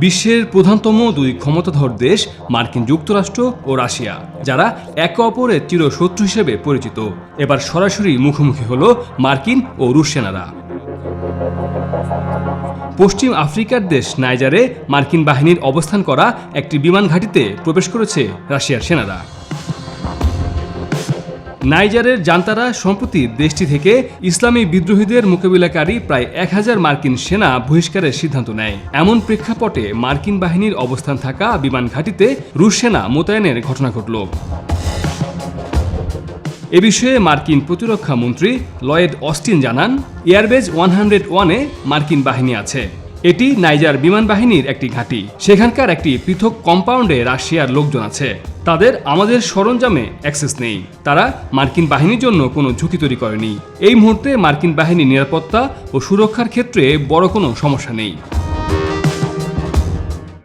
বিশ্বের প্রধানতম দুই ক্ষমতাধর দেশ মার্কিন যুক্তরাষ্ট্র ও রাশিয়া, যারা একে অপরের চিরশত্রু হিসেবে পরিচিত, এবার সরাসরি মুখোমুখি হল মার্কিন ও রুশ সেনারা। পশ্চিম আফ্রিকার দেশ নাইজারে মার্কিন বাহিনীর অবস্থান করা একটি বিমান ঘাঁটিতে প্রবেশ করেছে রাশিয়ার সেনারা। নাইজারের জান্তারা সম্প্রতি দেশটি থেকে ইসলামী বিদ্রোহীদের মোকাবিলাকারী প্রায় 1000 মার্কিন সেনা বহিষ্কারের সিদ্ধান্ত নেয়। এমন প্রেক্ষাপটে মার্কিন বাহিনীর অবস্থান থাকা বিমান ঘাঁটিতে রুশ সেনা মোতায়েনের ঘটনা ঘটল। এ বিষয়ে মার্কিন প্রতিরক্ষা মন্ত্রী লয়েড অস্টিন জানান, এয়ারবেজ 101-এ মার্কিন বাহিনী আছে। এটি নাইজার বিমান বাহিনীর একটি ঘাঁটি। সেখানকার একটি পৃথক কম্পাউন্ডে রাশিয়ার লোকজন আছে। তাদের আমাদের সরঞ্জামে অ্যাক্সেস নেই। তারা মার্কিন বাহিনীর জন্য কোনো ঝুঁকি তৈরি করেনি। এই মুহূর্তে মার্কিন বাহিনীর নিরাপত্তা ও সুরক্ষার ক্ষেত্রে বড় কোনো সমস্যা নেই।